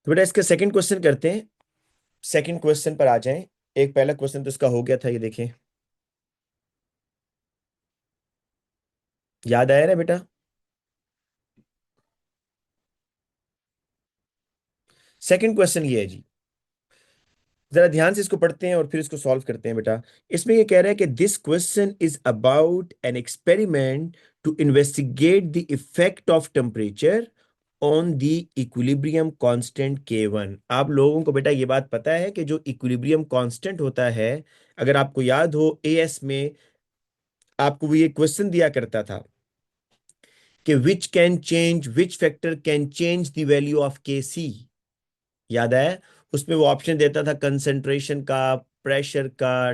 तो बेटा इसका सेकंड क्वेश्चन करते हैं। सेकंड क्वेश्चन पर आ जाएं। एक पहला क्वेश्चन तो इसका हो गया था, ये देखें। याद आया ना बेटा? सेकंड क्वेश्चन ये है जी। जरा ध्यान से इसको पढ़ते हैं और फिर इसको सॉल्व करते हैं बेटा। इसमें ये कह रहा है कि this question is about an experiment to investigate the effect of temperature on the equilibrium constant K1। आप लोगों को बेटा ये बात पता है कि जो इक्विलिब्रियम कांस्टेंट होता है, अगर आपको याद हो एएस में आपको वो ये क्वेश्चन दिया करता था कि which factor can change the value of Kc। याद है? उसमें वो ऑप्शन देता था कंसंट्रेशन का, प्रेशर का,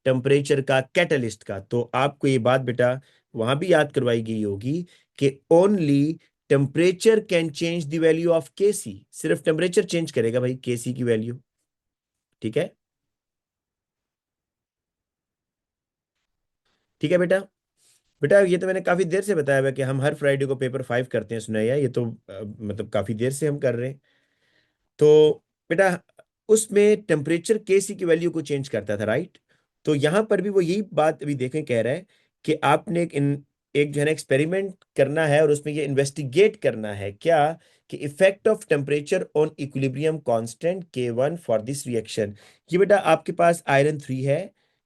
टेम्परेचर का, कैटलिस्ट का। तो आपको ये बात बेटा वहां भी याद करवाई गई होगी कि only temperature can change the value of Kc। सिर्फ टेम्परेचर चेंज करेगा भाई Kc की वैल्यू। ठीक है? ठीक है बेटा। बेटा ये तो मैंने काफी देर से बताया हुआ कि हम हर फ्राइडे को पेपर 5 करते हैं, सुनाया ये तो मतलब काफी देर से हम कर रहे हैं। तो बेटा उसमें टेम्परेचर Kc की वैल्यू को चेंज करता था, राइट? तो यहां पर भी वो यही बात अभी देखें, कह रहा है कि आपने एक जो है ना एक्सपेरिमेंट करना है और उसमें ये इन्वेस्टिगेट करना है क्या, कि effect of temperature on equilibrium constant K1 for this reaction. ये बेटा आपके पास आयरन 3 है,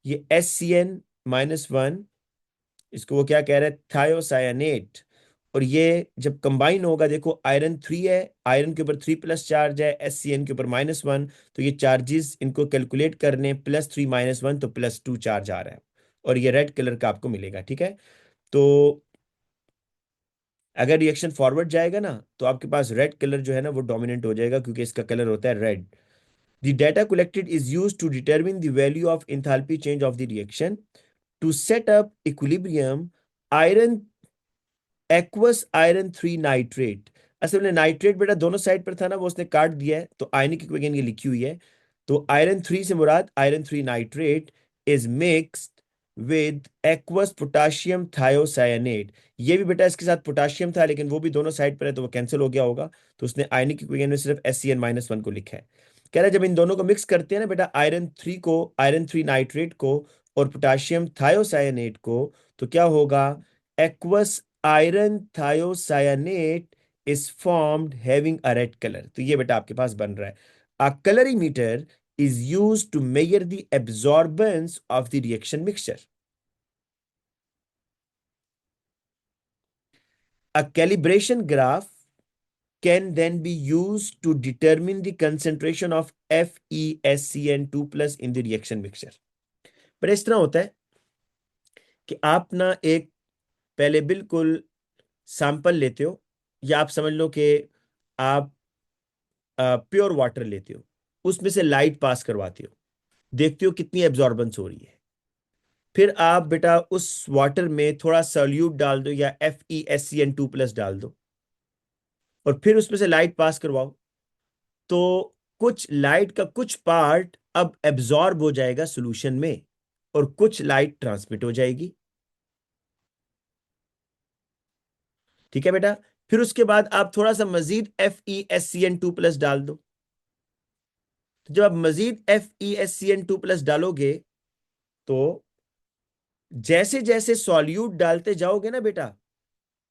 ये SCN-1, इसको वो क्या कह रहा है, थायोसायानेट। और ये जब कंबाइन होगा, देखो आयरन 3 है, आयरन के ऊपर 3 प्लस चार्ज है, SCN के ऊपर -1। तो ये चार्जेस इनको कैलकुलेट करने, +3 - 1 तो +2 चार्ज आ रहा है। और ये रेड कलर का आपको मिलेगा। ठीक है? तो अगर रिएक्शन फॉरवर्ड जाएगा ना, तो आपके पास रेड कलर जो है ना वो डोमिनेंट हो जाएगा, क्योंकि इसका कलर होता है red. The data collected is use to determine the value of enthalpy change of the reaction to set up equilibrium iron aqueous iron 3 nitrate. असल में नाइट्रेट बेटा दोनों साइड पर था ना, वो उसने काट दिया है, तो आयनिक इक्वेशन ये लिखी हुई है। तो आयरन 3 से मुराद iron 3 nitrate is mixed with aqueous potassium thiocyanate. ये भी बेटा इसके साथ पोटाशियम था, लेकिन वो भी दोनों साइड पर है तो वो कैंसिल हो गया होगा। तो उसने आयनिक इक्वेशन में सिर्फ SCN-1 को लिखा है। कह रहा है जब इन दोनों को मिक्स करते हैं ना बेटा, आयरन 3 नाइट्रेट को और पोटाशियम थायोसायनेट को, तो क्या होगा, aqueous iron thiocyanate is formed having a red colour. तो ये बेटा आपके पास बन रहा है। A colorimeter is used to measure the absorbance of the reaction mixture. A calibration graph can then be used to determine the concentration of FeSCN2 plus in the reaction mixture। पर इस तरह होता है कि आप ना एक पहले बिल्कुल सैंपल लेते हो, या आप समझ लो कि आप प्योर वाटर लेते हो, उसमें से लाइट पास करवाते हो, देखते हो कितनी एब्जॉर्बेंस हो रही है। फिर आप बेटा उस वाटर में थोड़ा सॉल्यूट डाल दो या FeSCN2 प्लस डाल दो, और फिर उसमें से लाइट पास करवाओ। तो कुछ लाइट का कुछ पार्ट अब एब्जॉर्ब हो जाएगा सॉल्यूशन में, और कुछ लाइट ट्रांसमिट हो जाएगी। ठीक है बेटा? फिर उसके बाद आप थोड़ा सा मजीद FeSCN2 प्लस डाल दो। तो जब आप मजीद FeSCN2 प्लस डालोगे, तो जैसे जैसे सॉल्यूट डालते जाओगे ना बेटा,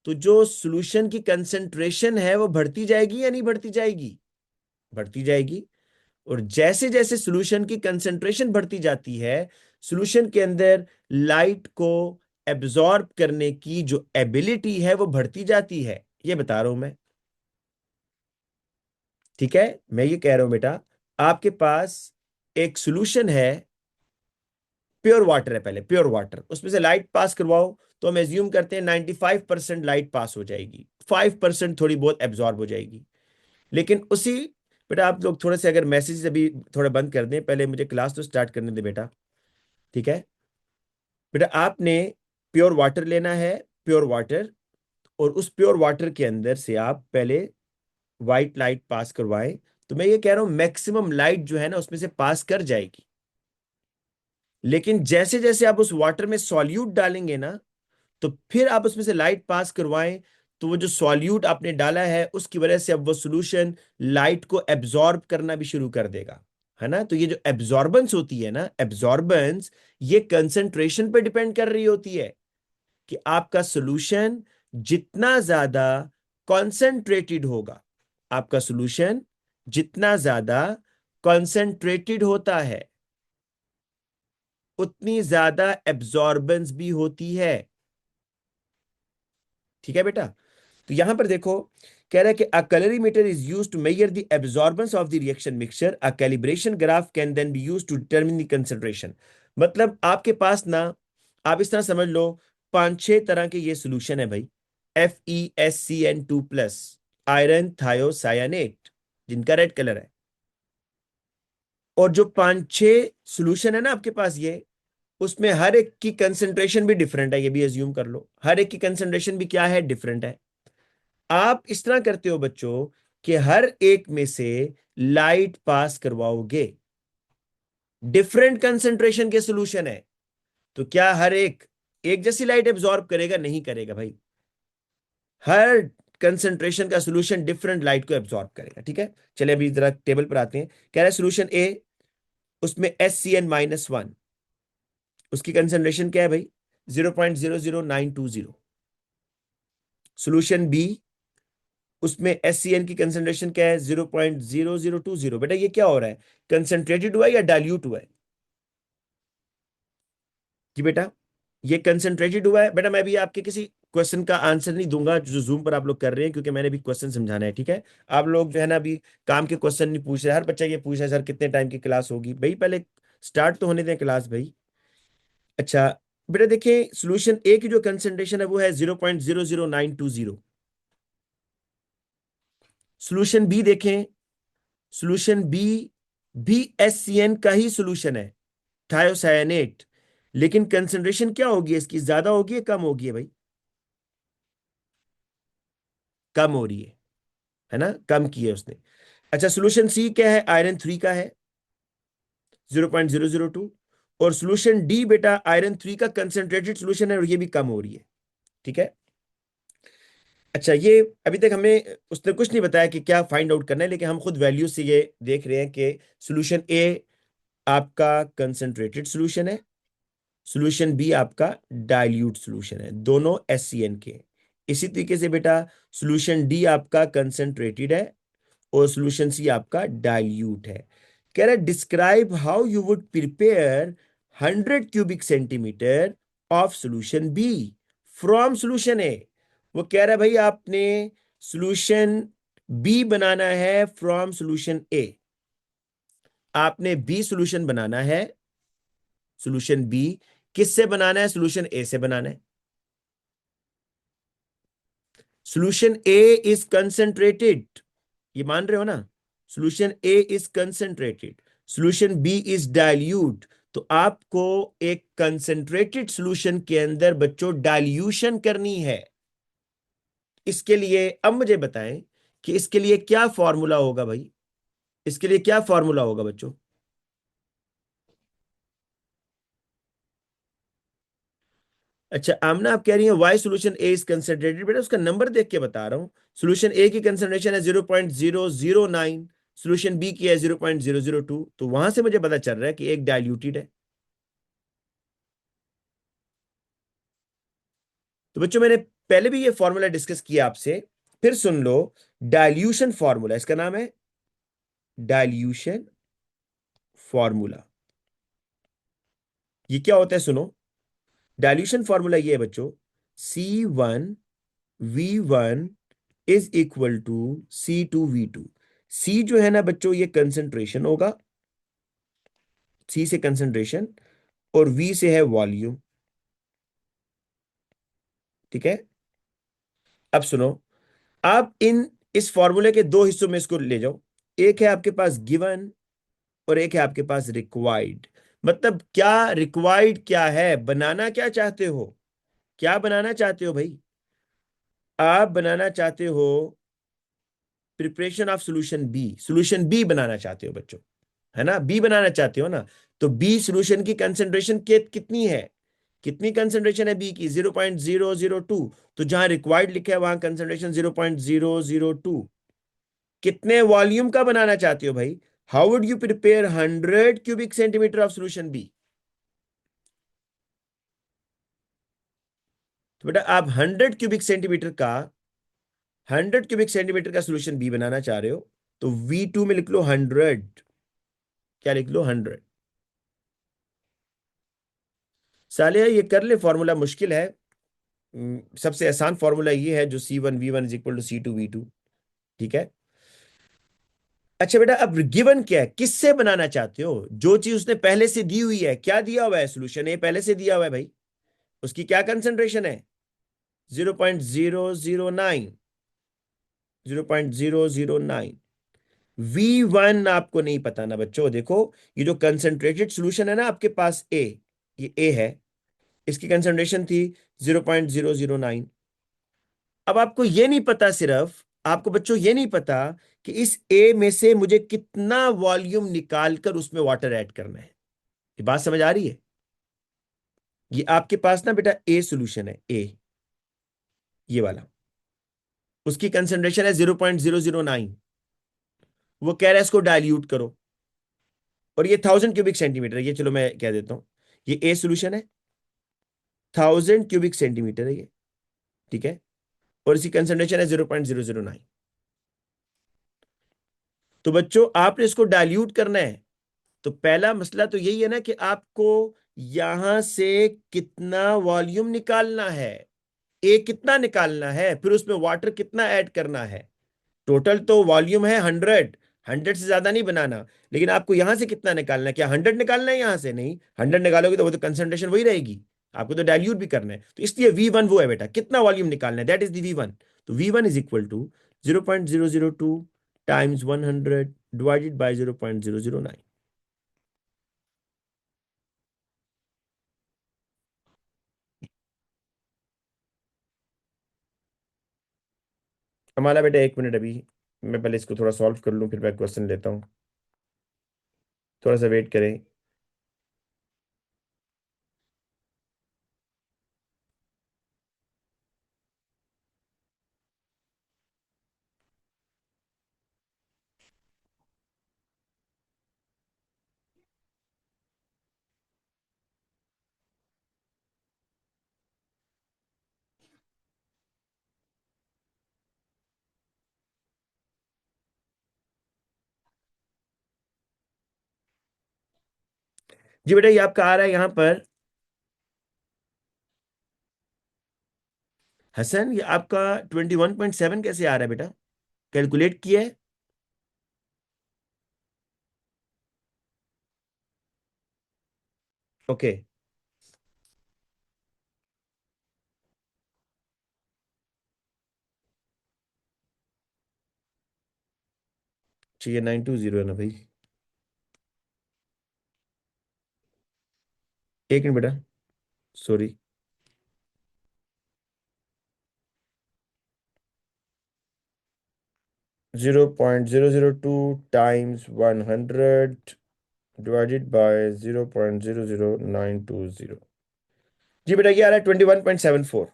तो जो सॉल्यूशन की कंसंट्रेशन है वो बढ़ती जाएगी या नहीं बढ़ती जाएगी? बढ़ती जाएगी। और जैसे जैसे सॉल्यूशन की कंसंट्रेशन बढ़ती जाती है, सॉल्यूशन के अंदर लाइट को एब्जॉर्ब करने की जो एबिलिटी है वो बढ़ती जाती है। ये बता रहा हूं मैं। ठीक है? मैं ये कह रहा हूं बेटा, आपके पास एक सॉल्यूशन है, प्योर वाटर है, पहले प्योर वाटर, उसमें से लाइट पास करवाओ, तो हम एज्यूम करते हैं 95% लाइट पास हो जाएगी, 5% थोड़ी बहुत एब्जॉर्ब हो जाएगी। लेकिन उसी, बेटा आप लोग थोड़े से अगर मैसेज अभी थोड़ा बंद कर दें, पहले मुझे क्लास तो स्टार्ट करने दे बेटा। ठीक है? बेटा आपने प्योर वाटर लेना है, प्योर वाटर, और उस प्योर वाटर के अंदर से आप पहले व्हाइट लाइट पास करवाएं। तो मैं ये कह रहा हूं मैक्सिमम लाइट जो है ना उसमें से पास कर जाएगी। लेकिन जैसे जैसे आप उस वाटर में सॉल्यूट डालेंगे ना, तो फिर आप उसमें से लाइट पास करवाएं, तो वो जो सॉल्यूट आपने डाला है उसकी वजह से अब वो सॉल्यूशन लाइट को एब्जॉर्ब करना भी शुरू कर देगा, है ना। तो ये जो एब्जॉर्बेंस होती है ना, एब्जॉर्बेंस, ये कंसंट्रेशन पे डिपेंड कर रही होती है कि आपका सॉल्यूशन जितना ज्यादा कॉन्सेंट्रेटेड होगा, आपका सॉल्यूशन जितना ज्यादा कॉन्सेंट्रेटेड होता है उतनी ज्यादा एब्जॉर्बेंस भी होती है। ठीक है बेटा। तो यहां पर देखो, कह रहा है कि a calorimeter is used to measure the absorbance of the reaction mixture, a calibration graph can then be used to determine the concentration. मतलब आपके पास ना, आप इस तरह समझ लो, 5-6 तरह के ये सॉल्यूशन है भाई, FeSCN2 प्लस आयरन थायोसायानेट, जिनका रेड कलर है। और जो 5-6 सॉल्यूशन है ना आपके पास ये, उसमें हर एक की कंसंट्रेशन भी डिफरेंट है, ये भी एज्यूम कर लो, हर एक की कंसंट्रेशन भी क्या है, डिफरेंट है। आप इस तरह करते हो बच्चों कि हर एक में से लाइट पास करवाओगे, डिफरेंट कंसंट्रेशन के सॉल्यूशन है, तो क्या हर एक जैसी लाइट एब्जॉर्ब करेगा? नहीं करेगा भाई। हर कंसंट्रेशन का सॉल्यूशन डिफरेंट लाइट को एब्जॉर्ब करेगा। ठीक है, चलिए अभी जरा टेबल पर आते हैं। कह रहा है सॉल्यूशन ए, उसमें SCN-1, उसकी कंसंट्रेशन क्या है भाई? 0.00920। सॉल्यूशन बी, उसमें SCN की कंसंट्रेशन क्या है? 0.0020। बेटा ये क्या हो रहा है, कंसंट्रेटेड हुआ है या डाइल्यूट हुआ है? जी बेटा, ये कंसंट्रेटेड हुआ है। बेटा मैं भी आपके किसी क्वेश्चन का आंसर नहीं दूंगा जो जूम पर आप लोग कर रहे हैं, क्योंकि मैंने भी क्वेश्चन समझाना है। ठीक है, आप लोग जो है ना अभी काम के क्वेश्चन नहीं पूछ रहे, हर बच्चा ये पूछ रहा है सर कितने टाइम की क्लास होगी। भाई पहले स्टार्ट तो होने दें क्लास भाई। अच्छा बेटा देखिए, सोल्यूशन ए की जो कंसंट्रेशन है वो है 0.00920। सोल्यूशन बी देखें, सोल्यूशन बी भी SCN का ही सोल्यूशन है, थायोसायानेट, लेकिन कंसंट्रेशन क्या होगी इसकी, ज्यादा होगी या कम होगी है भाई? कम हो रही है ना, कम की है उसने। अच्छा सोल्यूशन सी क्या है, आयरन 3 का है 0.002। और सोल्यूशन डी बेटा आयरन 3 का कंसंट्रेटेड सोल्यूशन है और ये भी कम हो रही है। ठीक है। अच्छा ये अभी तक हमें उसने कुछ नहीं बताया कि क्या फाइंड आउट करना है, लेकिन हम खुद वैल्यू से ये देख रहे हैं कि सोल्यूशन ए आपका कंसंट्रेटेड सोल्यूशन है, सोल्यूशन बी आपका डाइल्यूट सोल्यूशन है, दोनों SCN के। इसी तरीके से बेटा सोल्यूशन डी आपका कंसंट्रेटेड है और सोल्यूशन सी आपका डाइल्यूट है। कह रहा है describe how you would prepare 100 cubic centimetre of solution B from solution A. वो कह रहा है भाई आपने सोल्यूशन बी बनाना है फ्रॉम सोल्यूशन ए, आपने बी सोल्यूशन बनाना है। सोल्यूशन बी किससे बनाना है? सोल्यूशन ए से बनाना है। सोल्यूशन ए इज कंसेंट्रेटेड, ये मान रहे हो ना, solution A is concentrated, solution B is dilute. तो आपको एक कंसेंट्रेटेड सोल्यूशन के अंदर बच्चों डाइल्यूशन करनी है। इसके लिए अब मुझे बताएं कि इसके लिए क्या फॉर्मूला होगा भाई, इसके लिए क्या फॉर्मूला होगा बच्चों? अच्छा आमना आप कह रही हैं why solution A is concentrated, बेटा उसका नंबर देख के बता रहा हूं। सोल्यूशन ए की कंसेंट्रेशन है 0.009, सोल्यूशन बी की है 0.002, तो वहां से मुझे पता चल रहा है कि एक डाइल्यूटेड है। तो बच्चों मैंने पहले भी ये फॉर्मूला डिस्कस किया आपसे, फिर सुन लो। डाइल्यूशन फॉर्मूला, इसका नाम है डाइल्यूशन फॉर्मूला। ये क्या होता है सुनो, डाइल्यूशन फॉर्मूला ये है बच्चों, C1V1 is equal to C2V2। सी जो है ना बच्चों ये कंसंट्रेशन होगा, सी से कंसंट्रेशन, और वी से है वॉल्यूम। ठीक है, अब सुनो, आप इन इस फॉर्मूले के दो हिस्सों में इसको ले जाओ। एक है आपके पास गिवन और एक है आपके पास रिक्वायर्ड। मतलब क्या रिक्वायर्ड क्या है, बनाना क्या चाहते हो, क्या बनाना चाहते हो भाई? आप बनाना चाहते हो preparation of solution B, solution B बनाना चाहते हो बच्चों, है ना, बी बनाना चाहते हो ना। तो बी सोल्यूशन की कंसेंट्रेशन कितनी है? कितनी कंसंट्रेशन है बी की? 0.002। तो जहां रिक्वायर्ड लिखा है वहां कंसंट्रेशन 0.002। कितने वॉल्यूम का बनाना चाहते हो भाई? How would you prepare 100 cubic centimetre of solution B? तो बेटा आप 100 क्यूबिक सेंटीमीटर का सोल्यूशन बी बनाना चाह रहे हो, तो V2 में लिख लो 100। क्या लिख लो? 100। साले ये कर ले, फॉर्मूला मुश्किल है। सबसे आसान फॉर्मूला ये है जो C1V1 = C2V2। ठीक है। अच्छा बेटा, अब गिवन क्या है? किससे बनाना चाहते हो? जो चीज उसने पहले से दी हुई है। क्या दिया हुआ है? सोल्यूशन ए पहले से दिया हुआ है भाई। उसकी क्या कंसेंट्रेशन है? 0.009। 0.009। V1 आपको नहीं पता ना बच्चों। देखो, ये जो कंसेंट्रेटेड सोल्यूशन है ना आपके पास, ए, ये ए है, इसकी कंसेंट्रेशन थी 0.009। अब आपको ये नहीं पता, सिर्फ आपको बच्चों ये नहीं पता कि इस ए में से मुझे कितना वॉल्यूम निकालकर उसमें वाटर ऐड करना है। ये बात समझ आ रही है? ये आपके पास ना बेटा ए सॉल्यूशन है, ए, ये वाला। उसकी कंसंट्रेशन है 0.009। वो कह रहा है इसको डाइल्यूट करो, और ये 1000 क्यूबिक सेंटीमीटर, ये चलो मैं कह देता हूं, ये ए सॉल्यूशन है, 1000 क्यूबिक सेंटीमीटर है ये। ठीक है। और इसकी कंसंट्रेशन है 0.009। तो बच्चों आपने इसको डाइल्यूट करना है। तो पहला मसला तो यही है ना कि आपको यहां से कितना वॉल्यूम निकालना है, ए कितना निकालना है, फिर उसमें वाटर कितना ऐड करना है। टोटल तो वॉल्यूम है 100। 100 से ज्यादा नहीं बनाना। लेकिन आपको यहां से कितना निकालना है? क्या 100 निकालना है यहां से? नहीं, 100 निकालोगे तो वो तो कंसंट्रेशन वही रहेगी। आपको तो डाइल्यूट भी करना है, तो इसलिए V1 वो है बेटा, कितना वॉल्यूम निकालना है, दैट इज द V1। तो V1 = 0.002 टाइम्स 100 डिवाइडेड बाय 0.009। हमारा बेटा 1 मिनट अभी, मैं पहले इसको थोड़ा सॉल्व कर लूं, फिर मैं क्वेश्चन लेता हूँ। थोड़ा सा वेट करें। जी बेटा, ये आपका आ रहा है यहाँ पर। हसन, ये आपका 21.7 कैसे आ रहा है बेटा? कैलकुलेट किया है? ओके। चाहिए 920 है ना भाई? एक मिनट बेटा, सॉरी। 0.002 times 100 divided by 0.00920। जी बेटा, ये आ रहा है 21.74।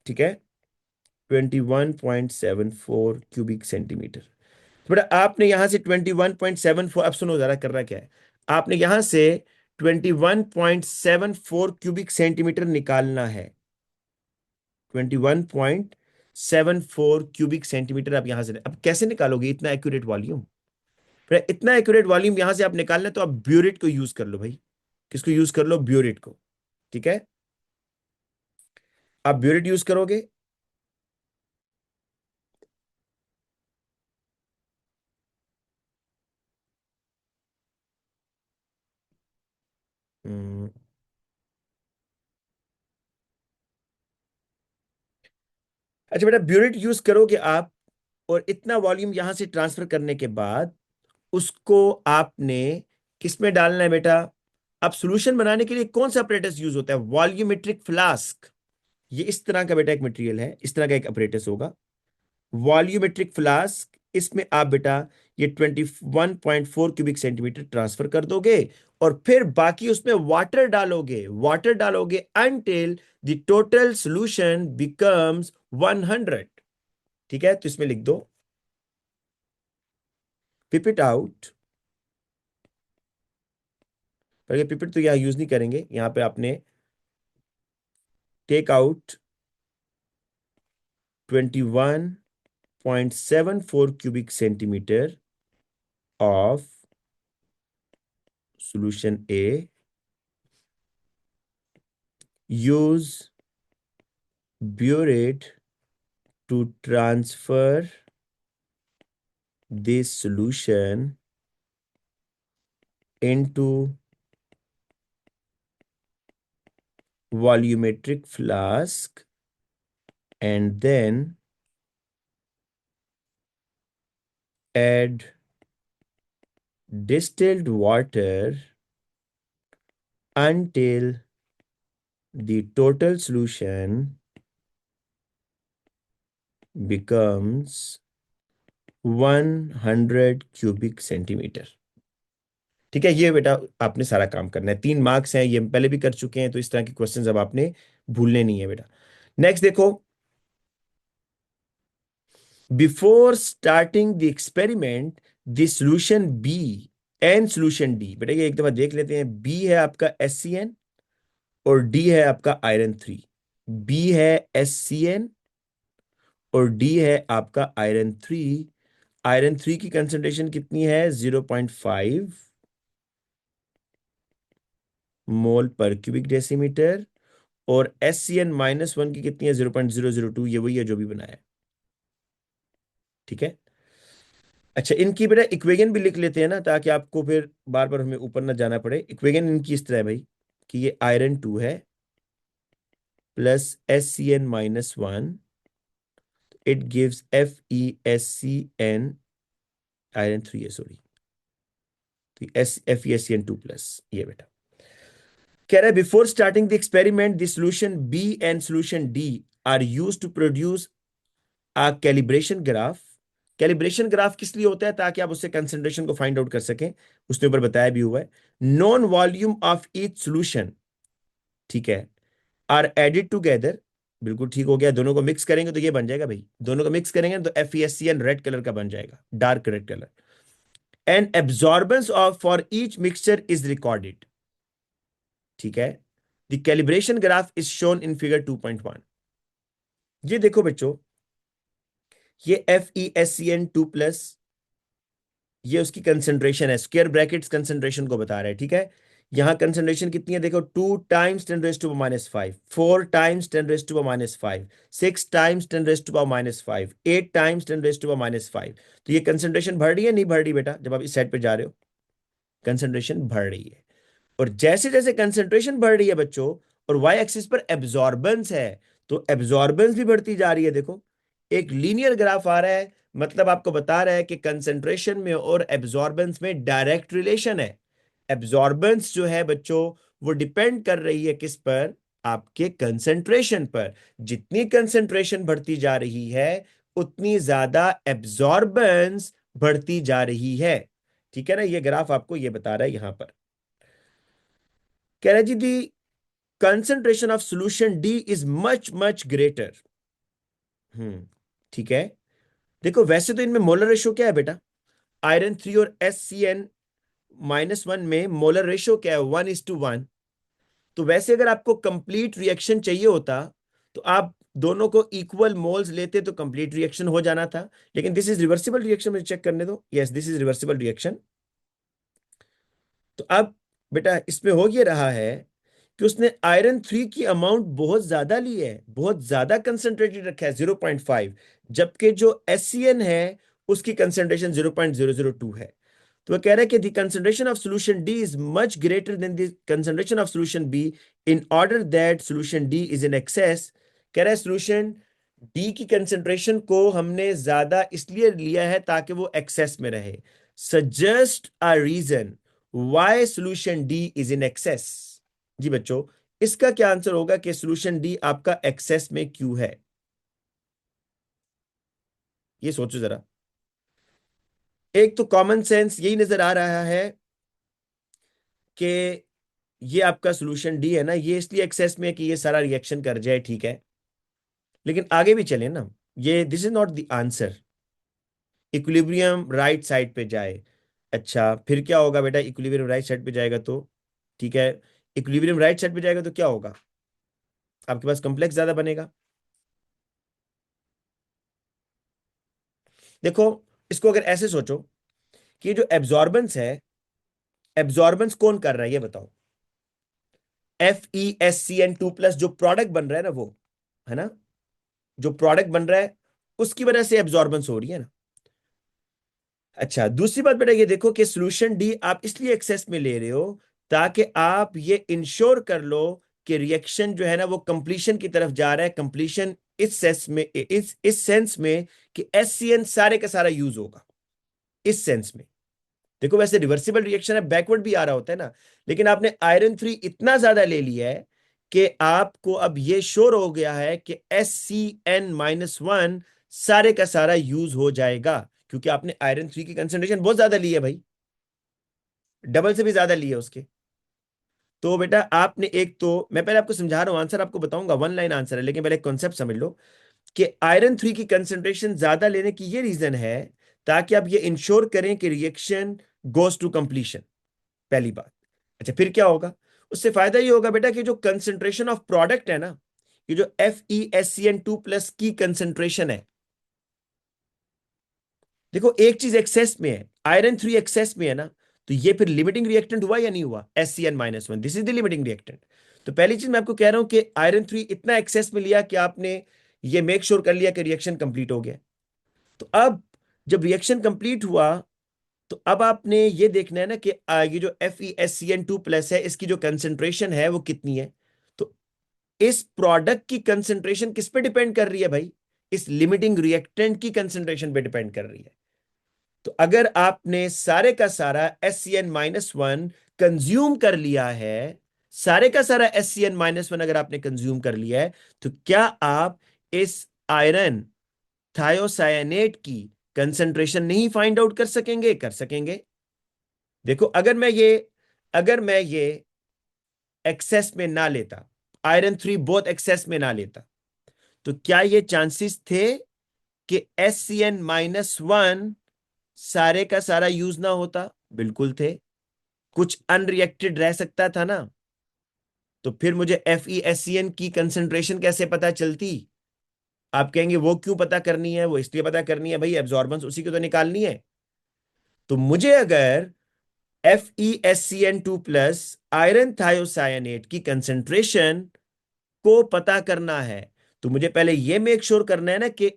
ठीक है। 21.74 क्यूबिक सेंटीमीटर। तो बेटा आपने यहां से 21.74, अब सुनो जरा कर रहा क्या है। आपने यहां से 21.74 क्यूबिक सेंटीमीटर निकालना है। 21.74 क्यूबिक सेंटीमीटर आप यहां से, अब कैसे निकालोगे इतना एक्यूरेट वॉल्यूम? फिर इतना एक्यूरेट वॉल्यूम यहां से आप निकालना है, तो आप ब्यूरेट को यूज कर लो भाई। किसको यूज कर लो? ब्यूरेट को। ठीक है। आप ब्यूरेट यूज करोगे। हम्म, अच्छा बेटा, ब्यूरेट यूज करोगे आप, और इतना वॉल्यूम यहां से ट्रांसफर करने के बाद उसको आपने किस में डालना है बेटा? अब सॉल्यूशन बनाने के लिए कौन सा अपरेटस यूज होता है? Volumetric flask. ये इस तरह का बेटा एक मटेरियल है, इस तरह का एक अपरेटस होगा। वॉल्यूमेट्रिक फ्लास्क इसमें आप बेटा ये 21.4 क्यूबिक सेंटीमीटर ट्रांसफर कर दोगे और फिर बाकी उसमें वाटर डालोगे until the total solution becomes 100। ठीक है, तो इसमें लिख दो पिप आउट, पर ये पिपेट तो यहां यूज नहीं करेंगे, यहां पे आपने take out 21.74 cubic centimetre of solution A, use burette to transfer this solution into volumetric flask and then add distilled water until the total solution becomes 100 cubic centimetre. ठीक है, ये बेटा आपने सारा काम करना है। 3 मार्क्स हैं, ये हम पहले भी कर चुके हैं, तो इस तरह के क्वेश्चंस अब आपने भूलने नहीं है बेटा। नेक्स्ट देखो, before starting the experiment the solution B and solution D, बेटा ये एक दफा देख लेते हैं। बी है आपका SCN और डी है आपका आयरन 3। बी है SCN और डी है आपका आयरन 3। आयरन 3 की कंसंट्रेशन कितनी है? 0.5 मोल पर क्यूबिक डेसीमीटर। और SCN-1 की कितनी है? 0.002। ये वही है जो भी बनाया है। ठीक है, अच्छा इनकी बेटा इक्वेशन भी लिख लेते हैं ना, ताकि आपको फिर बार बार हमें ऊपर ना जाना पड़े। इक्वेशन इनकी इस तरह है भाई कि ये आयरन 2 है plus SCN-1, it gives FeSCN, iron 3 है सॉरी, तो FeSCN2 प्लस। ये बेटा कह रहा है before starting the experiment the solution B and solution D are used to produce a calibration graph. Calibration graph किस लिए होता है? ताकि आप उससे कंसंट्रेशन को फाइंड आउट कर सकें, उसने ऊपर बताया भी हुआ है। Non volume of each solution, ठीक है, आर एडिड टुगेदर, बिल्कुल ठीक हो गया। दोनों को मिक्स करेंगे तो ये बन जाएगा भाई, दोनों को मिक्स करेंगे तो FeSCN रेड कलर का बन जाएगा, dark red colour. And absorbance of for each mixture is recorded. ठीक है, the calibration graph is shown in figure 2.1। ये देखो बच्चों, ये FeSCN2 प्लस, ये उसकी कंसंट्रेशन है, स्क्वायर ब्रैकेट्स कंसंट्रेशन को बता रहा है। ठीक है, यहां कंसंट्रेशन कितनी है देखो, 2 × 10⁻⁵, 4 × 10⁻⁵, 6 × 10⁻⁵, 8 × 10⁻⁵। तो ये कंसंट्रेशन बढ़ रही है नहीं बढ़ रही बेटा? जब आप इस साइड पे जा रहे हो कंसंट्रेशन बढ़ रही है। और जैसे जैसे कंसंट्रेशन बढ़ रही है बच्चों, और वाई एक्सिस पर एब्जॉर्बेंस है, तो एब्जॉर्बेंस भी बढ़ती जा रही है। देखो एक लीनियर ग्राफ आ रहा है, मतलब आपको बता रहा है कि कंसंट्रेशन में और एब्जॉर्बेंस में डायरेक्ट रिलेशन है। एब्जॉर्बेंस जो है बच्चों वो डिपेंड कर रही है किस पर? आपके कंसंट्रेशन पर। जितनी कंसंट्रेशन बढ़ती जा रही है उतनी ज्यादा एब्जॉर्बेंस बढ़ती जा रही है। ठीक है ना, ये ग्राफ आपको ये बता रहा है यहां पर। कह रहा है जी the concentration of solution D is much much greater. ठीक है, देखो वैसे तो इनमें मोलर रेशो क्या है बेटा? आयरन 3 और SCN-1 में मोलर रेशो क्या है? 1:1। तो वैसे अगर आपको कंप्लीट रिएक्शन चाहिए होता तो आप दोनों को इक्वल मोल्स लेते तो कंप्लीट रिएक्शन हो जाना था। लेकिन दिस इज रिवर्सिबल रिएक्शन, मुझे चेक करने दो। Yes, this is reversible reaction. तो अब बेटा इसमें हो ये रहा है कि उसने आयरन 3 की अमाउंट बहुत ज्यादा ली है, बहुत ज्यादा कंसंट्रेटेड रखा है 0.5, जबकि जो SCN है उसकी कंसंट्रेशन 0.002 है। तो वो कह रहा है कि the concentration of solution D is much greater than the concentration of solution be in order that solution D is in access. कह रहा है सॉल्यूशन डी की कंसंट्रेशन को हमने ज्यादा इसलिए लिया है ताकि वो एक्सेस में रहे। Suggest a reason why solution D is in excess. जी बच्चों, इसका क्या आंसर होगा कि सॉल्यूशन डी आपका एक्सेस में क्यों है? ये सोचो जरा। एक तो कॉमन सेंस यही नजर आ रहा है कि ये आपका सोल्यूशन डी है ना, ये इसलिए एक्सेस में है कि ये सारा रिएक्शन कर जाए, ठीक है। लेकिन आगे भी चले ना, ये this is not the answer. Equilibrium right side पे जाए। अच्छा, फिर क्या होगा बेटा? इक्विलिब्रियम राइट साइड पे जाएगा तो, ठीक है, इक्विलिब्रियम राइट साइड पे जाएगा तो क्या होगा? आपके पास कॉम्प्लेक्स ज्यादा बनेगा। देखो, इसको अगर ऐसे सोचो कि ये जो एब्जॉर्बेंस है, एब्जॉर्बेंस कौन कर रहा है ये बताओ? FeSCN2+ जो प्रोडक्ट बन रहा है ना वो, है ना, जो प्रोडक्ट बन रहा है उसकी वजह से एब्जॉर्बेंस हो रही है ना। अच्छा, दूसरी बात बेटा ये देखो कि सॉल्यूशन डी आप इसलिए एक्सेस में ले रहे हो ताकि आप ये इंश्योर कर लो कि रिएक्शन जो है ना वो कंप्लीशन की तरफ जा रहा है। कंप्लीशन इस सेंस में, इस सेंस में कि SCN सारे का सारा यूज होगा, इस सेंस में। देखो, वैसे रिवर्सिबल रिएक्शन है, बैकवर्ड भी आ रहा होता है ना, लेकिन आपने आयरन 3 इतना ज्यादा ले लिया है कि आपको अब ये श्योर हो गया है कि SCN-1 सारे का सारा यूज हो जाएगा, क्योंकि आपने आयरन 3 की कंसेंट्रेशन बहुत ज्यादा ली है भाई, डबल से भी ज्यादा ली है उसके। तो बेटा आपने एक तो, मैं पहले आपको समझा रहा हूं, आंसर आपको बताऊंगा, वन लाइन आंसर है, लेकिन पहले कॉन्सेप्ट समझ लो कि आयरन 3 की कंसेंट्रेशन ज्यादा लेने की ये रीजन है ताकि आप ये इंश्योर करें कि रिएक्शन गोज टू कंप्लीशन, पहली बात। अच्छा, फिर क्या होगा? उससे फायदा ये होगा बेटा कि जो कंसेंट्रेशन ऑफ प्रोडक्ट है ना, ये जो FeSCN2+ की कंसेंट्रेशन है, देखो एक चीज एक्सेस में है, आयरन 3 एक्सेस में है ना, तो ये फिर लिमिटिंग रिएक्टेंट हुआ या नहीं हुआ? SCN-1, this is the limiting reactant. तो पहली चीज मैं आपको कह रहा हूं कि आयरन 3 इतना एक्सेस में लिया कि आपने ये मेक श्योर कर लिया कि रिएक्शन कंप्लीट हो गया। तो अब जब रिएक्शन कंप्लीट हुआ, तो अब आपने ये देखना है ना कि ये जो FeSCN2+ है इसकी जो कंसेंट्रेशन है वो कितनी है। तो इस प्रोडक्ट की कंसेंट्रेशन किस पे डिपेंड कर रही है भाई? इस लिमिटिंग रिएक्टेंट की कंसेंट्रेशन पे डिपेंड कर रही है। तो अगर आपने सारे का सारा SCN-1 कंज्यूम कर लिया है, सारे का सारा SCN-1 अगर आपने कंज्यूम कर लिया है, तो क्या आप इस आयरन थायोसायनेट की कंसेंट्रेशन नहीं फाइंड आउट कर सकेंगे? कर सकेंगे। देखो, अगर मैं ये एक्सेस में ना लेता, आयरन 3 बहुत एक्सेस में ना लेता, तो क्या ये चांसेस थे कि SCN-1 सारे का सारा यूज ना होता? बिल्कुल थे। कुछ अनरिएक्टेड रह सकता था ना। तो फिर मुझे FeSCN की कंसेंट्रेशन कैसे पता चलती? आप कहेंगे वो क्यों पता करनी है? वो इसलिए पता करनी है भाई, एब्जॉर्बेंस उसी को तो निकालनी है। तो मुझे अगर FeSCN2+ आयरन थायोसायनेट की कंसेंट्रेशन को पता करना है, तो मुझे पहले यह मेक श्योर करना है ना कि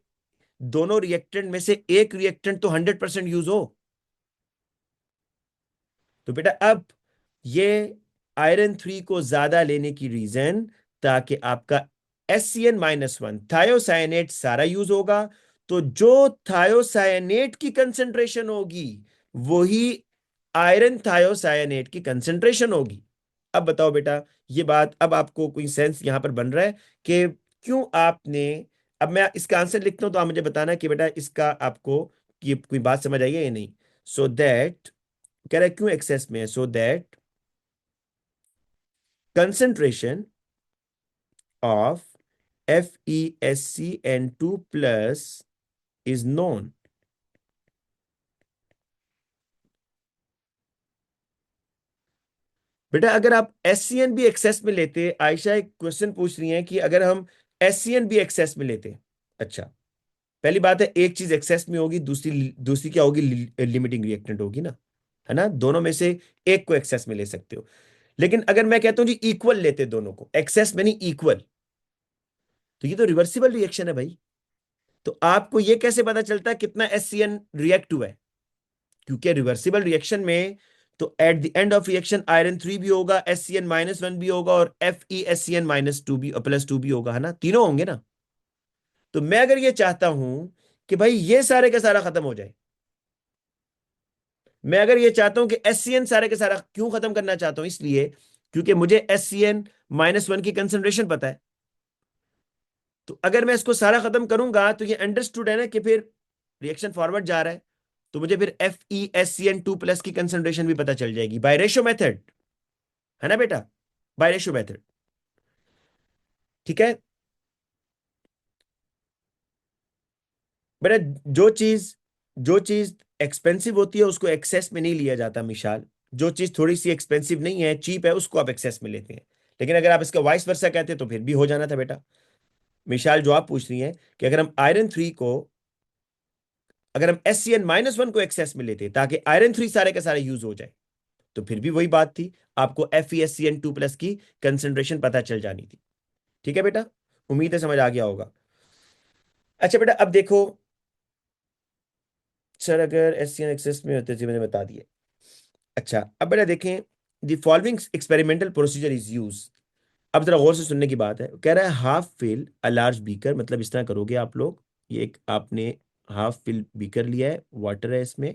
दोनों रिएक्टेंट में से एक रिएक्टेंट तो 100% यूज हो। तो बेटा अब ये आयरन 3 को ज्यादा लेने की रीजन, ताकि आपका SCN-1 थायोसायनेट सारा यूज होगा। तो जो थायोसायनेट की कंसेंट्रेशन होगी वही आयरन थायोसायनेट की कंसेंट्रेशन होगी। अब बताओ बेटा, ये बात अब आपको कोई सेंस यहां पर बन रहा है कि क्यों आपने, अब मैं इसका आंसर लिखता हूं तो आप मुझे बताना कि बेटा इसका आपको ये कोई बात समझ आई है या नहीं। सो दैट, कह रहा है क्यों एक्सेस में है, so that concentration of FeSCN2+ is known. बेटा अगर आप SCN भी एक्सेस में लेते, आयशा एक क्वेश्चन पूछ रही है कि अगर हम SCN भी एक्सेस में लेते, अच्छा, पहली बात है एक चीज एक्सेस में होगी, दूसरी दूसरी क्या होगी? लिमिटिंग रिएक्टेंट होगी ना, है ना, दोनों में से एक को एक्सेस में ले सकते हो। लेकिन अगर मैं कहता हूं जी इक्वल लेते दोनों को, एक्सेस में नहीं इक्वल, तो ये तो रिवर्सिबल रिएक्शन है भाई। तो आपको ये कैसे पता चलता है कितना SCN रिएक्ट हुआ है? क्योंकि रिवर्सिबल रिएक्शन में तो at the end of reaction iron 3 भी होगा, SCN-1 भी होगा, और FeSCN-2 भी +2 भी होगा, है ना, तीनों होंगे ना। तो मैं अगर ये चाहता हूं कि भाई ये सारे का सारा खत्म हो जाए, मैं अगर ये चाहता हूं कि SCN सारे का सारा क्यों खत्म करना चाहता हूं, इसलिए क्योंकि मुझे SCN-1 की कंसेंट्रेशन पता है। तो अगर मैं इसको सारा खत्म करूंगा तो ये अंडरस्टूड है ना कि फिर रिएक्शन फॉरवर्ड जा रहा है। तो मुझे फिर FeSCN2+ की कंसंट्रेशन भी पता चल जाएगी बाय रेशो मेथड, है ना बेटा, बाय रेशो मेथड। ठीक है बेटा, जो चीज एक्सपेंसिव होती है उसको एक्सेस में नहीं लिया जाता मिशाल। जो चीज थोड़ी सी एक्सपेंसिव नहीं है, चीप है, उसको आप एक्सेस में लेते हैं। लेकिन अगर आप इसका वाइस वर्सा कहते तो फिर भी हो जाना था बेटा। मिशाल जो आप पूछ रही हैं कि अगर हम SCN-1 को एक्सेस में लेते ताकि आयरन 3 सारे के सारे यूज हो जाए, तो फिर भी वही बात थी, आपको FeSCN2+ की कंसेंट्रेशन पता चल जानी थी। ठीक है बेटा, उम्मीद है समझ आ गया होगा। अच्छा बेटा अब देखो, सर अगर SCN एक्सेस में होते थे मैंने बता दिया। अच्छा अब बेटा देखें, the following experimental procedure is use. अब जरा गौर से सुनने की बात है, कह रहा है half fill a large beaker, मतलब इस तरह करोगे आप लोग, ये एक आपने हाफ फिल बीकर लिया है, वाटर है इसमें,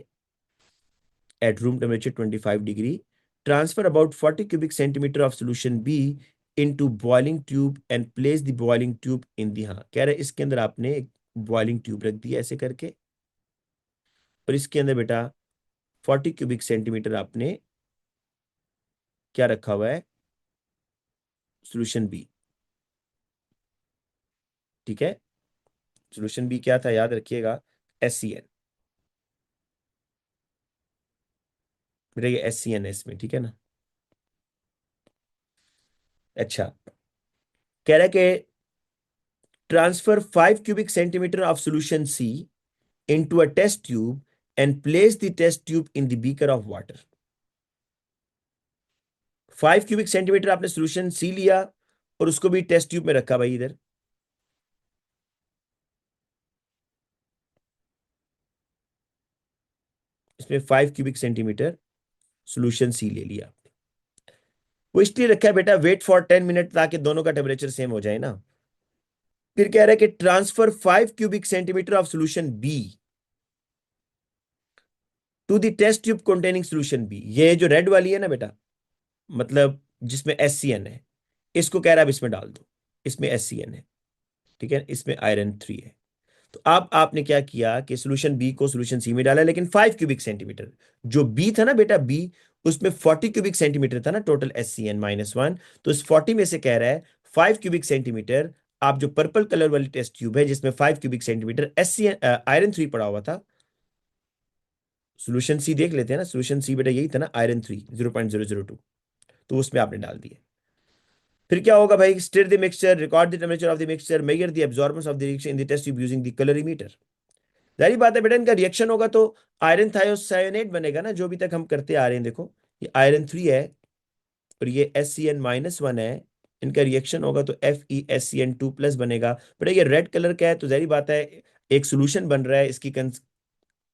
at room temperature 25 degree, transfer about 40 cubic centimeter of solution B into boiling tube and place the boiling tube in the, हाँ कह रहे हैं इसके अंदर आपने एक बॉइलिंग ट्यूब रख दिया ऐसे करके, और इसके अंदर बेटा 40 क्यूबिक सेंटीमीटर आपने क्या रखा हुआ है, सोल्यूशन बी। ठीक है, सोल्यूशन बी क्या था याद रखिएगा, SCN, बेटा ये SCN है इसमें, ठीक है ना। अच्छा कह रहा है कि transfer 5 cubic centimetre of solution C into a test tube and place the test tube in the beaker of water। 5 cubic centimetre आपने सोल्यूशन सी लिया और उसको भी टेस्ट ट्यूब में रखा भाई इधर। इसमें 5 क्यूबिक सेंटीमीटर सोल्यूशन सी ले लिया। वो इसलिए रखा है बेटा, वेट फॉर 10 मिनट, ताकि दोनों का टेम्परेचर सेम हो जाए ना। फिर कह रहा है कि transfer 5 cubic centimetre of solution B to the test tube containing solution B. ये जो रेड वाली है ना बेटा, मतलब जिसमें SCN है, इसको कह रहा है अब इसमें डाल दो, इसमें SCN है, ठीक है, इसमें आयरन 3 है। तो अब आपने क्या किया कि सोल्यूशन बी को सोल्यूशन सी में डाला, लेकिन 5 क्यूबिक सेंटीमीटर, जो बी था ना बेटा, बी उसमें 40 क्यूबिक सेंटीमीटर था ना टोटल SCN-1, तो इस 40 में से कह रहा है 5 क्यूबिक सेंटीमीटर, आप जो पर्पल कलर वाली टेस्ट ट्यूब है जिसमें 5 क्यूबिक सेंटीमीटर SCN आयरन 3 पड़ा हुआ था, सोल्यूशन सी देख लेते हैं ना, सोल्यूशन सी बेटा यही था ना, आयरन 3 0.002, तो उसमें आपने डाल दिया। फिर क्या होगा भाई, stir the mixture, record the temperature of the mixture, measure the absorbance of the reaction in the test tube using the colorimeter. जाहिर बात है बेटा, इनका रिएक्शन होगा तो आयरन थायोसाइनेट बनेगा ना, जो अभी तक हम करते आ रहे हैं। देखो ये आयरन 3 है और ये SCN-1 है, इनका रिएक्शन होगा तो FeSCN2+ बनेगा। बेटा ये रेड कलर का है तो जाहिर बात है एक सोल्यूशन बन रहा है,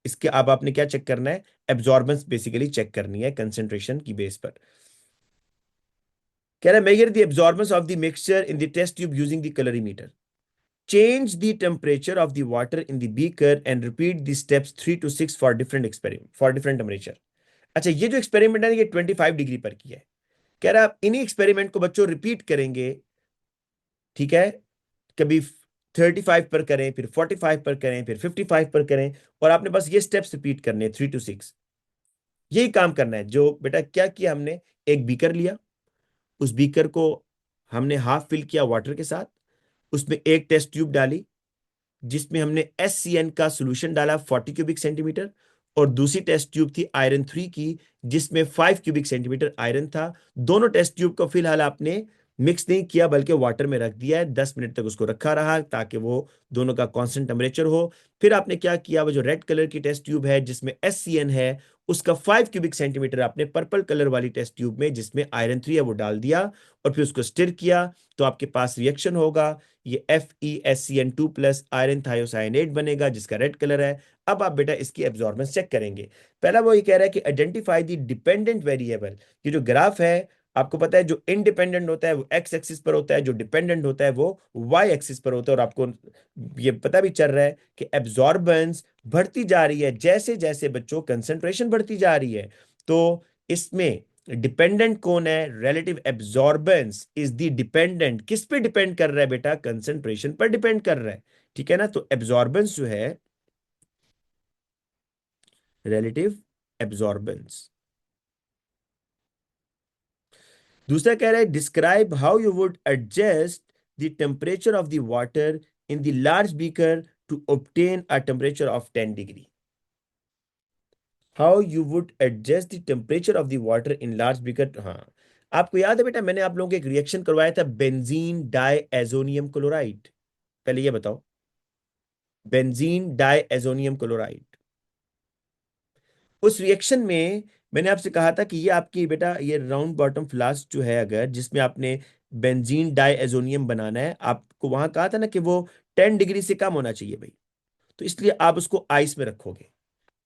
इसके अब आपने क्या चेक करना है, एब्जॉर्बेंस बेसिकली चेक करनी है कंसेंट्रेशन की बेस पर। कह रहा है measure the absorbance of the mixture in the test tube using the colorimeter, change the temperature of the water in the beaker and repeat the steps 3 to 6 for different temperature। अच्छा ये जो experiment है ये 25 degree पर किया है। कह रहा है आप इन्हीं एक्सपेरिमेंट को बच्चों रिपीट करेंगे, ठीक है, कभी 35 पर करें, फिर 45 पर करें, फिर 55 पर करें, और आपने बस ये स्टेप्स रिपीट करने हैं 3 to 6, यही काम करना है। जो बेटा क्या किया हमने, एक बीकर लिया, उस बीकर को हमने हाफ फिल किया वाटर के साथ, उसमें एक टेस्ट ट्यूब डाली जिसमें हमने SCN का सोल्यूशन डाला 40 क्यूबिक सेंटीमीटर, और दूसरी टेस्ट ट्यूब थी आयरन 3 की जिसमें 5 क्यूबिक सेंटीमीटर आयरन था। दोनों टेस्ट ट्यूब को फिलहाल आपने मिक्स नहीं किया बल्कि वाटर में रख दिया है, 10 मिनट तक उसको रखा रहा ताकि वो दोनों का कांस्टेंट टेम्परेचर हो। फिर आपने क्या किया, वो जो रेड कलर की टेस्ट ट्यूब है जिसमें SCN है, उसका 5 क्यूबिक सेंटीमीटर आपने पर्पल कलर वाली टेस्ट ट्यूब में जिसमें आयरन 3 है वो डाल दिया, और फिर उसको स्टिर किया, तो आपके पास रिएक्शन होगा, ये FeSCN2+ आयरन थायोसाइनेट बनेगा जिसका रेड कलर है। अब आप बेटा इसकी एब्जॉर्बेंस चेक करेंगे। पहला वो ये कह रहा है कि आइडेंटिफाई द डिपेंडेंट वेरिएबल। ये जो ग्राफ है आपको पता है, जो इनडिपेंडेंट होता है वो X एक्सिस पर होता है, जो डिपेंडेंट होता है वो Y एक्सिस पर होता है, और आपको ये पता भी चल रहा है कि एब्जॉर्बेंस बढ़ती जा रही है जैसे जैसे बच्चों कंसंट्रेशन बढ़ती जा रही है। तो इसमें डिपेंडेंट कौन है, relative absorbance is the dependent, किस पे डिपेंड कर रहा है बेटा, कंसंट्रेशन पर डिपेंड कर रहा है। ठीक है ना, तो एब्जॉर्बेंस जो है relative absorbance। दूसरा कह रहा है describe how you would adjust the temperature of the water in the large beaker to obtain a temperature of 10 degree। How you would adjust the temperature of the water in large beaker. हाँ, आपको याद है बेटा, मैंने आप लोगों को एक रिएक्शन करवाया था, बेंजीन डाई एजोनियम क्लोराइड। पहले ये बताओ, बेंजीन डाई एजोनियम क्लोराइड, उस रिएक्शन में मैंने आपसे कहा था कि ये आपकी बेटा ये राउंड बॉटम फ्लास्क जो है, अगर जिसमें आपने बेंजीन डाई एजोनियम बनाना है, आपको वहां कहा था ना कि वो 10 डिग्री से कम होना चाहिए भाई। तो इसलिए आप उसको आइस में रखोगे,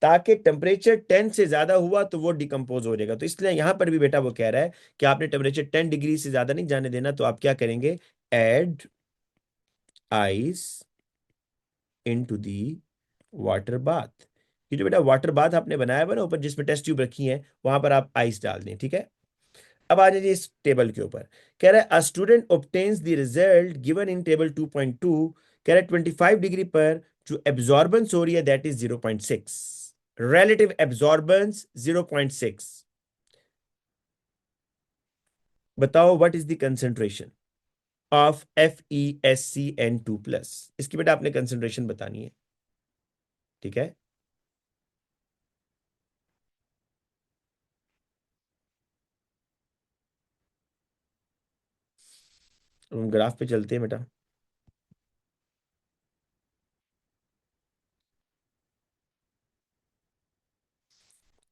ताकि टेम्परेचर 10 से ज्यादा हुआ तो वो डिकम्पोज हो जाएगा। तो इसलिए यहां पर भी बेटा वो कह रहा है कि आपने टेम्परेचर 10 डिग्री से ज्यादा नहीं जाने देना, तो आप क्या करेंगे, add ice into the water bath. ये जो बेटा वाटर बाथ आपने बनाया हुआ ना ऊपर, जिसमें टेस्ट ट्यूब रखी है, वहां पर आप आइस डाल दें, ठीक है। अब आ जाइए इस टेबल के ऊपर। कह रहा है a student obtains the result given in table 2.2। कह रहा है 25 डिग्री पर जो एब्जॉर्बेंस हो रही है दैट इज 0.6, relative absorbance 0.6। बताओ what is the concentration of FeSCN2 plus. इसकी बेटा आपने कंसेंट्रेशन बतानी है, ठीक है। हम ग्राफ पे चलते हैं बेटा।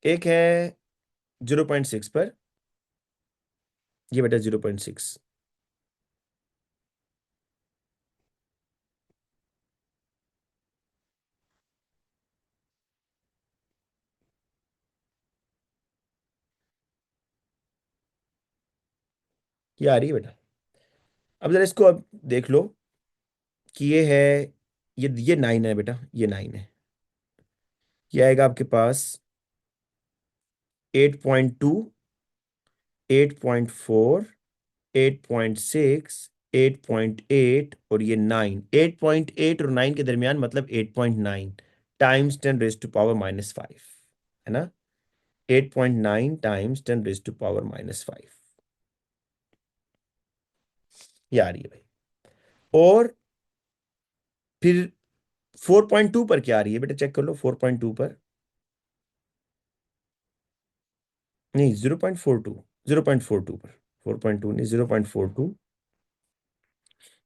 एक है 0.6 पर, ये बेटा 0.6। ये आ रही है बेटा। अब जरा इसको अब देख लो कि ये है, ये 9 है बेटा, ये 9 है। ये आएगा आपके पास 8.2, 8.4, 8.6, 8.8 और ये 9। 8.8 और 9 के दरमियान, मतलब 8.9 टाइम्स 10⁻⁻5, है ना। 8.9 टाइम्स 10⁻⁻5, ये आ रही है भाई। और फिर 4.2 पर क्या आ रही है बेटा, चेक कर लो 4.2 पर। नहीं, 0.42, 0.42 पर, 4.2 नहीं, 0.42।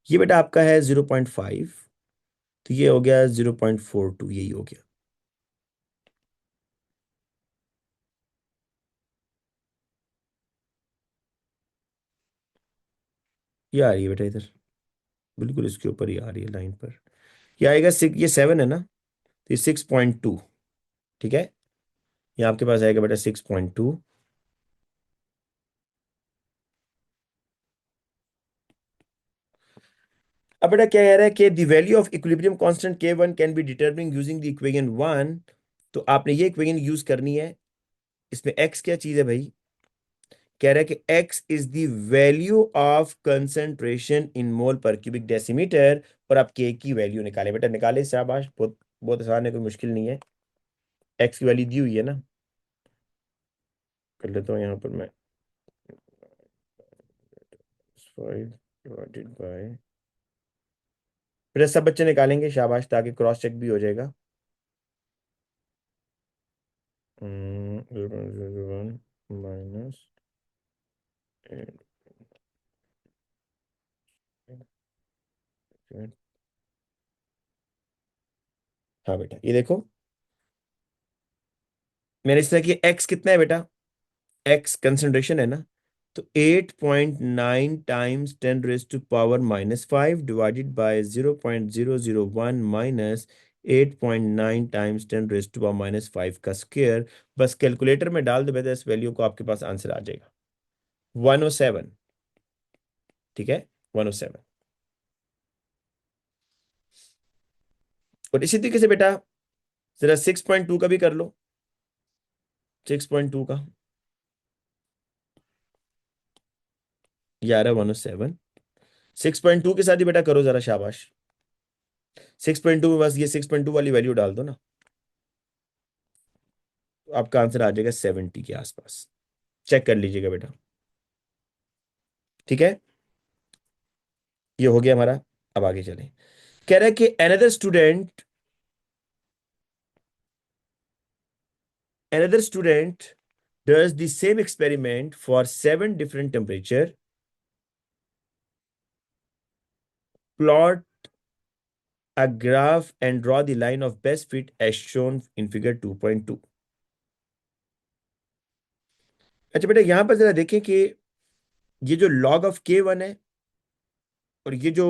ये बेटा आपका है 0.5, तो ये हो गया 0.42, यही हो गया। ये आ रही है बेटा इधर, बिल्कुल इसके ऊपर ही आ रही है लाइन पर। ये आएगा ये 7 है ना, तो ये 6.2, ठीक है। ये आपके पास आएगा बेटा 6.2। अब बेटा क्या कह रहा है कि the value of equilibrium constant K1 can be determined using the equation 1। तो आपने ये इक्वेशन यूज करनी है। इसमें x क्या चीज है भाई, कह रहा है कि x is the value of concentration in mole per cubic decimetre. और आप k की वैल्यू निकाले बेटा, निकाले, शाबाश, बहुत बहुत आसान है, कोई मुश्किल नहीं है। x की वैल्यू दी हुई है ना, कर लेता हूँ यहाँ पर मैं, 5 डिवाइडेड बाय, फिर सब बच्चे निकालेंगे, शाबाश, ताकि क्रॉस चेक भी हो जाएगा। 0.01 माइनस, हाँ बेटा ये देखो, मैंने इस तरह की x कितना है बेटा, x कंसंट्रेशन है ना, तो 8.9 times 10⁻⁻5 divided by 0.001 minus 8.9 times 10⁻⁻5 का स्क्वायर। बस कैलकुलेटर में डाल दो बेटा इस वैल्यू को, आपके पास आंसर आ जाएगा 107, ठीक है, 107। और इसी तरीके से बेटा जरा 6.2 का भी कर लो, 6.2 का, 107। 6.2 के साथ ही बेटा करो जरा, शाबाश। 6.2 में बस ये 6.2 वाली वैल्यू डाल दो ना। आपका आंसर आ जाएगा 70 के आसपास। चेक कर लीजिएगा बेटा। ठीक है, ये हो गया हमारा। अब आगे चलें। कह रहा है कि another student does the same experiment for 7 different temperature, plot a graph and draw the line of best fit as shown in figure 2.2। अच्छा बेटा, यहां पर जरा देखें कि ये जो log of K1 है और ये जो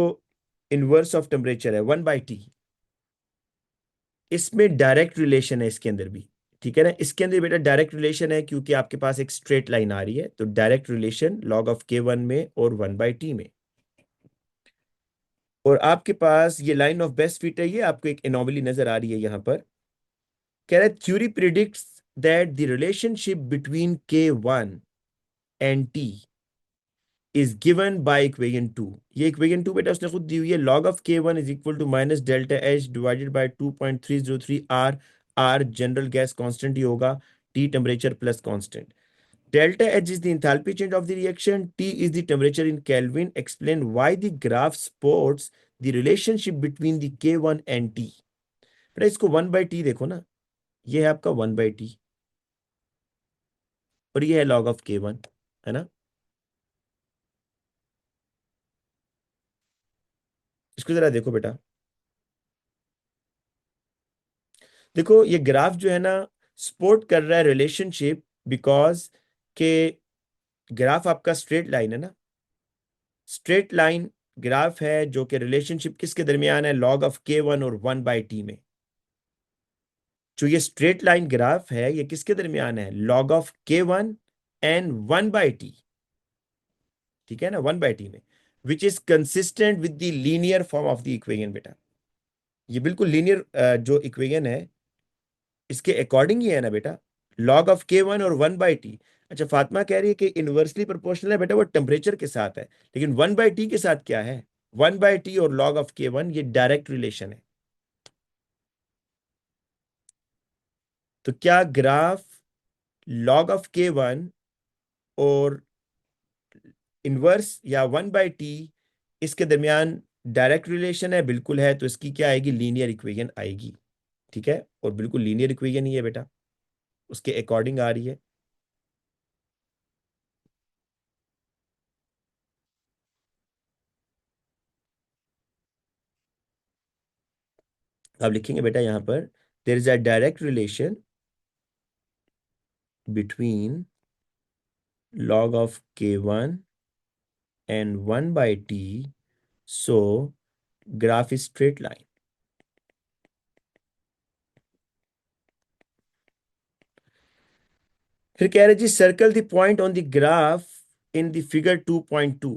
इनवर्स ऑफ टेम्परेचर है 1/T, इसमें डायरेक्ट रिलेशन है इसके अंदर भी। ठीक है ना, इसके अंदर बेटा डायरेक्ट रिलेशन है क्योंकि आपके पास एक स्ट्रेट लाइन आ रही है, तो direct relation log of K1 में और 1/T में। और आपके पास ये लाइन ऑफ बेस्ट फिट है, ये आपको एक एनोमली नजर आ रही है यहां पर। कह रहा है theory predicts that the relationship between K1 and T is given by equation 2। ये इक्वेशन 2 बेटा उसने खुद दी हुई है, log of K1 is equal to minus delta H divided by 2.303 R. R general gas constant ही होगा, T temperature plus constant. Delta H is the enthalpy change of the reaction. T is the temperature in Kelvin. Explain why the graph supports the relationship between the K1 and T। बेटा इसको 1/T देखो ना, ये है आपका 1/T और ये है log ऑफ K1, है ना। इसको जरा देखो बेटा। देखो ये ग्राफ जो है ना, सपोर्ट कर रहा है रिलेशनशिप, बिकॉज के ग्राफ आपका स्ट्रेट लाइन है ना, स्ट्रेट लाइन ग्राफ है जो कि रिलेशनशिप किसके दरमियान है, log ऑफ K1 और 1/T में। जो ये स्ट्रेट लाइन ग्राफ है ये किसके दरमियान है, log of K1 and 1/T। ठीक है ना, 1/T में, which is consistent with the linear form of the equation बेटा। ये बिल्कुल लीनियर जो इक्वेशन है इसके अकॉर्डिंग ही है ना बेटा, log ऑफ K1 और 1/T। अच्छा, फातिमा कह रही है कि इनवर्सली प्रोपोर्शनल है बेटा, वो टेम्परेचर के साथ है, लेकिन 1/T के साथ क्या है, 1/T और log ऑफ K1 ये डायरेक्ट रिलेशन है। तो क्या ग्राफ log ऑफ K1 और इनवर्स या 1/T इसके दरमियान डायरेक्ट रिलेशन है, बिल्कुल है, तो इसकी क्या आएगी, लीनियर इक्वेशन आएगी। ठीक है, और बिल्कुल लीनियर इक्वेशन ही है बेटा, उसके अकॉर्डिंग आ रही है। अब लिखेंगे बेटा यहां पर, there is a direct relation between log of K1 and 1/T, so graph is straight line. फिर कह रहे जी circle the point on the graph in the figure 2.2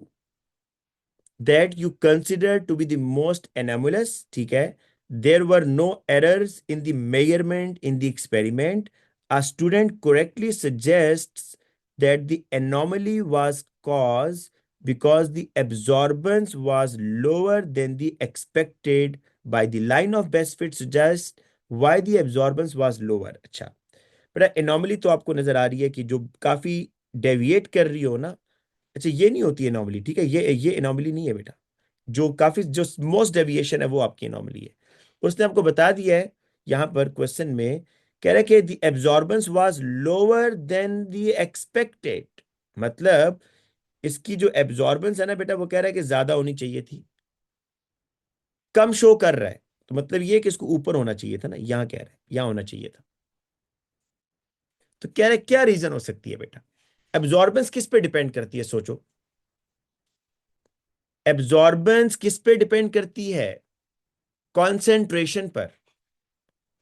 that you consider to be the most anomalous। ठीक है, there were no errors in the measurement in the experiment। A student correctly suggests that the anomaly was caused because the absorbance was lower than the expected by the line of best fit suggests why the absorbance was lower। अच्छा बेटा, anomaly तो आपको नजर आ रही है कि जो काफी डेविएट कर रही हो ना। अच्छा, ये नहीं होती एनॉमली, ठीक है, ये एनॉमली नहीं है बेटा। जो काफी जो मोस्ट डेविएशन है वो आपकी एनॉमली है। उसने आपको बता दिया है यहां पर क्वेश्चन में, कह रहा है कि the absorbance was lower than the expected. मतलब इसकी जो एब्जॉर्बेंस है ना बेटा, वो कह रहा है कि ज्यादा होनी चाहिए थी, कम शो कर रहा है। तो मतलब ये कि इसको ऊपर होना चाहिए था ना, यहां कह रहा है यहां होना चाहिए था। तो कह रहे क्या रीजन हो सकती है बेटा, एब्जॉर्बेंस किस पे डिपेंड करती है, सोचो। एब्जॉर्बेंस किस पे डिपेंड करती है, कॉन्सेंट्रेशन पर,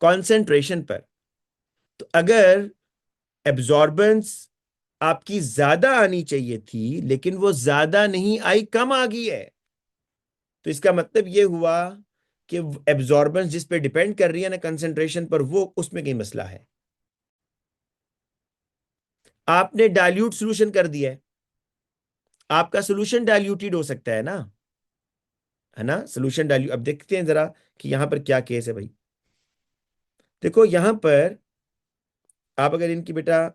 कॉन्सेंट्रेशन पर। तो अगर एब्जॉर्बेंस आपकी ज्यादा आनी चाहिए थी लेकिन वो ज्यादा नहीं आई, कम आ गई है, तो इसका मतलब ये हुआ कि एब्जॉर्बेंस जिस पे डिपेंड कर रही है ना कंसेंट्रेशन पर, वो उसमें कहीं मसला है। आपने डाइल्यूट सोल्यूशन कर दिया है, आपका सोल्यूशन डाइल्यूटेड हो सकता है ना, सोल्यूशन डाइल्यूट। अब देखते हैं जरा कि यहां पर क्या केस है भाई। देखो यहां पर आप अगर इनकी बेटा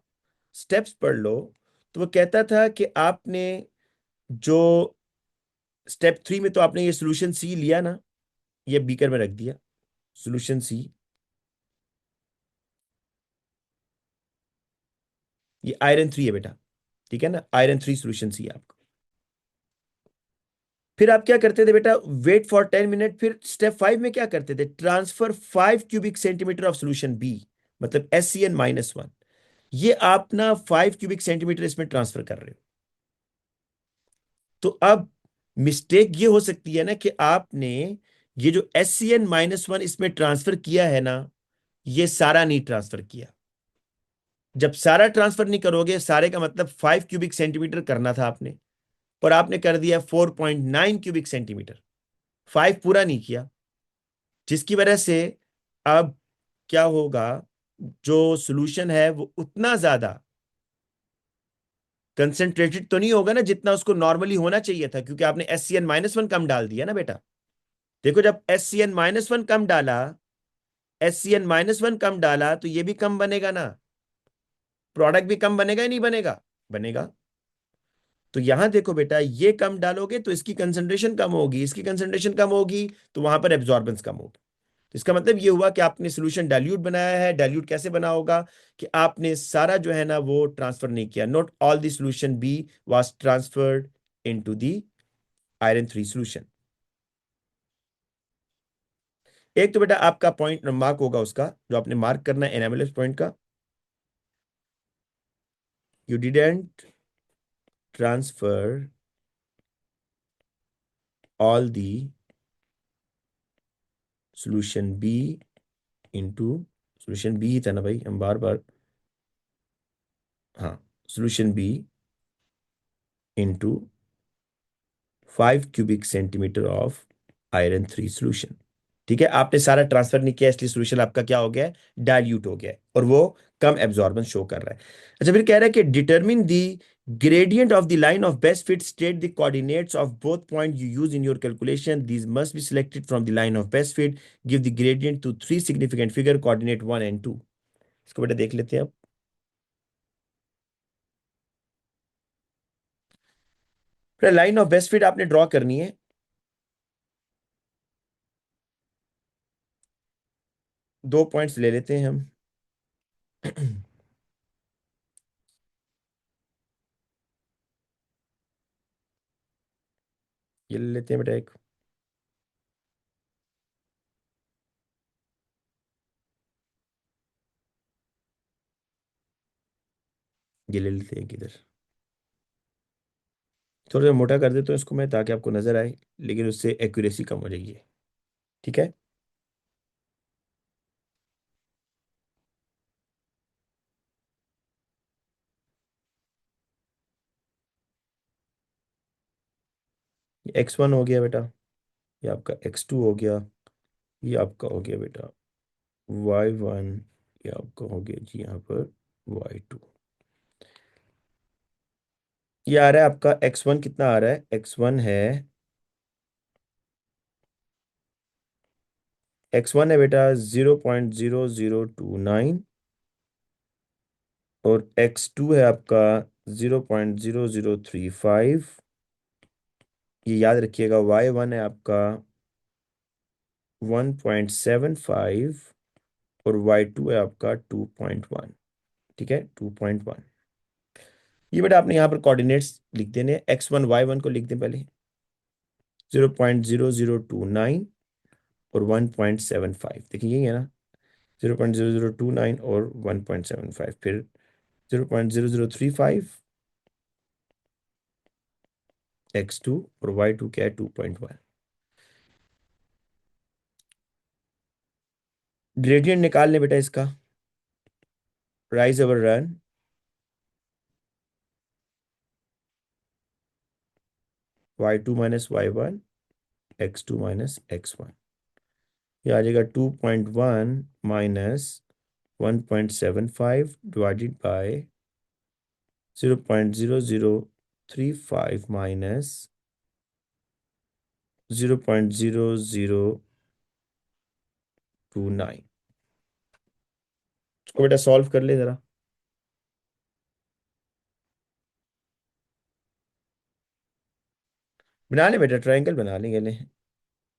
स्टेप्स पढ़ लो, तो वो कहता था कि आपने जो स्टेप 3 में तो आपने ये सोल्यूशन सी लिया ना, ये बीकर में रख दिया सोल्यूशन सी, ये आयरन 3 है बेटा, ठीक है ना, आयरन 3 सोल्यूशन सी आपका। फिर आप क्या करते थे बेटा, वेट फॉर 10 मिनट। फिर स्टेप 5 में क्या करते थे, transfer 5 cubic centimetre of solution B, मतलब SCN-1। ये आप ना 5 क्यूबिक सेंटीमीटर इसमें ट्रांसफर कर रहे हो। तो अब मिस्टेक ये हो सकती है ना कि आपने ये जो SCN-1 इसमें ट्रांसफर किया है ना, ये सारा नहीं ट्रांसफर किया। जब सारा ट्रांसफर नहीं करोगे, सारे का मतलब 5 क्यूबिक सेंटीमीटर करना था आपने, और आपने कर दिया 4.9 क्यूबिक सेंटीमीटर, 5 पूरा नहीं किया। जिसकी वजह से अब क्या होगा, जो सॉल्यूशन है वो उतना ज्यादा कंसेंट्रेटेड तो नहीं होगा ना जितना उसको नॉर्मली होना चाहिए था, क्योंकि आपने SCN-1 कम डाल दिया ना बेटा। देखो, जब SCN-1 कम डाला, SCN-1 कम डाला तो ये भी कम बनेगा ना, प्रोडक्ट भी कम बनेगा या नहीं बनेगा, बनेगा। तो यहां देखो बेटा, ये कम डालोगे तो इसकी कंसंट्रेशन कम होगी, इसकी कंसंट्रेशन कम होगी तो वहां पर एब्जॉर्बेंस कम होगी। तो इसका मतलब ये हुआ कि आपने सोल्यूशन डाइल्यूट बनाया है। डाइल्यूट कैसे बना होगा, कि आपने सारा जो है ना वो ट्रांसफर नहीं किया। Not all the solution B was transferred into the iron 3 solution. एक तो बेटा आपका पॉइंट मार्क होगा उसका, जो आपने मार्क करना है एनामेलस पॉइंट का, you didn't transfer all the solution B into, solution B ही था ना भाई, हम बार बार, हाँ, solution B into 5 cubic centimetre of iron 3 solution. ठीक है, आपने सारा ट्रांसफर नहीं किया, इसलिए सॉल्यूशन आपका क्या हो गया है, डाइल्यूट हो गया है, और वो कम एब्जॉर्बेंस शो कर रहा है। अच्छा, फिर कह रहा है कि determine the gradient of the line of best fit, state the coordinates of both points you use in your calculation. These must be selected from the line of best fit. Give the gradient to three significant figure, coordinate 1 and 2। इसको बेटा देख लेते हैं अब। Line of best fit आपने draw करनी है। दो पॉइंट्स ले लेते हैं हम। ये ले लेते हैं बेटा एक, ये ले लेते हैं किधर, थोड़ा सा मोटा कर देता हूँ इसको मैं, ताकि आपको नजर आए, लेकिन उससे एक्यूरेसी कम हो जाएगी। ठीक है, X1 हो गया बेटा, ये आपका X2 हो गया, ये आपका हो गया बेटा Y1, ये आपका हो गया जी यहाँ पर Y2। ये आ रहा है आपका X1, कितना आ रहा है, X1 है, X1 है बेटा 0.0029, और X2 है आपका 0.0035। ये याद रखिएगा, Y1 है आपका 1.75, और Y2 है आपका 2.1। ठीक है, 2.1। ये बेटा आपने यहाँ पर कोऑर्डिनेट्स लिख देने, X1 Y1 को लिख दें पहले, 0.0029 और 1.75, देखिए यही है ना, 0.0029 और 1.75, फिर 0.0035 X2, और Y2 क्या है, 2.1। ग्रेडियंट निकाल लें बेटा इसका, rise over run, Y2 minus Y1, X2 minus X1। ये आ जाएगा 2.1 माइनस 1.75 डिवाइडेड बाय 0.0035 माइनस 0.0029। इसको बेटा सॉल्व कर ले जरा। बना लें बेटा, ट्रायंगल बना लें, ये लें,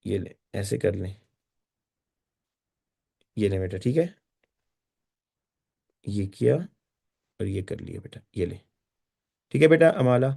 ये लें, ऐसे कर लें, ये लें बेटा, ठीक है, ये किया और ये कर लिया बेटा, ये ले, ठीक है बेटा अमाला।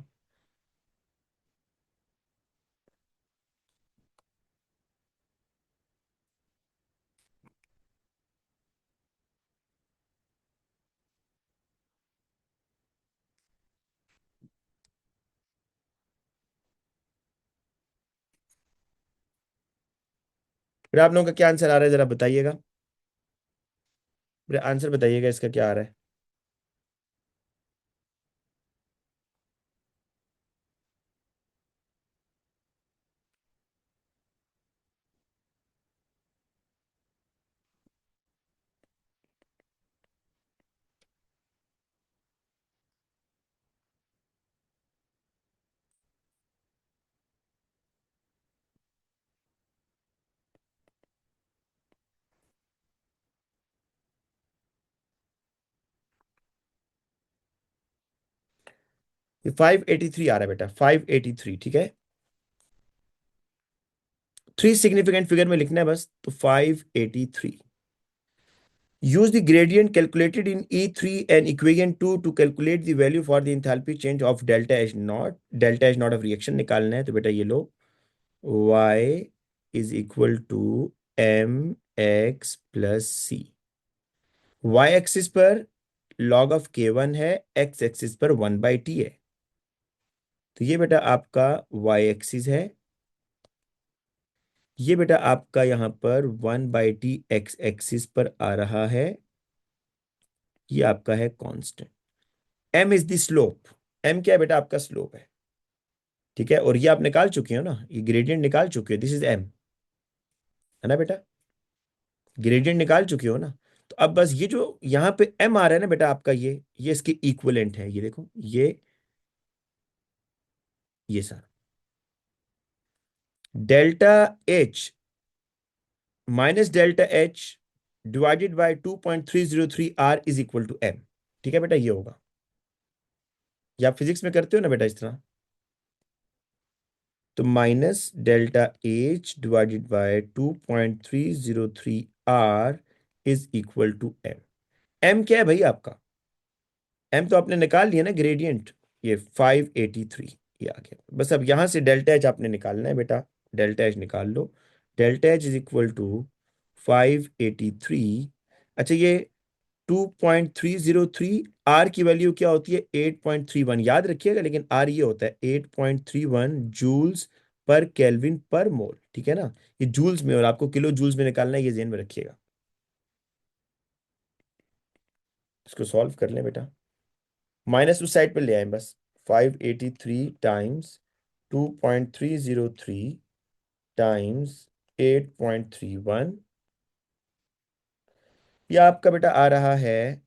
फिर आप लोगों का क्या आंसर आ रहा है, जरा बताइएगा, फिर आंसर बताइएगा इसका क्या आ रहा है। 583 आ रहा है बेटा, 583, ठीक है, थ्री सिग्निफिकेंट फिगर में लिखना है बस, तो 583। Use the gradient calculated in E3 and equation 2 to calculate the value for the enthalpy change of delta H naught. Delta H naught of reaction निकालना है, तो बेटा ये लो, Y is equal to mx plus c। Y axis पर log of K1 है, X axis पर 1/t है, तो ये बेटा आपका Y एक्सिस है, ये बेटा आपका यहां पर 1/t X एक्सिस पर आ रहा है, ये आपका है constant. M is the slope, M क्या है बेटा, आपका स्लोप है, ठीक है, और ये आप निकाल चुके हो ना, ये ग्रेडियंट निकाल चुके हो, दिस इज M, है ना बेटा, ग्रेडियंट निकाल चुके हो ना। तो अब बस ये जो यहाँ पे M आ रहा है ना बेटा आपका, ये इसके इक्विवेलेंट है, ये देखो, ये सारा delta H minus delta H divided by 2.303 R is equal to M, ठीक है बेटा, ये होगा, ये आप फिजिक्स में करते हो ना बेटा इस तरह, तो minus delta H divided by 2.303 R is equal to M। M क्या है भाई आपका, M तो आपने निकाल लिया ना ग्रेडियंट, ये 583, ये आ गया, बस अब यहां से डेल्टा H आपने निकालना है बेटा, डेल्टा H निकाल लो, delta H is equal to 583। अच्छा ये 2.303, आर की वैल्यू क्या होती है, 8.31, याद रखिएगा, लेकिन आर ये होता है 8.31 जूल्स पर केल्विन पर मोल, ठीक है ना, ये जूल्स में, और आपको किलो जूल्स में निकालना है, ये ध्यान में रखिएगा। इसको सॉल्व कर लें बेटा, माइनस उस साइड पे ले आए बस, 583 टाइम्स 2.303 टाइम्स 8.31, ये आपका बेटा आ रहा है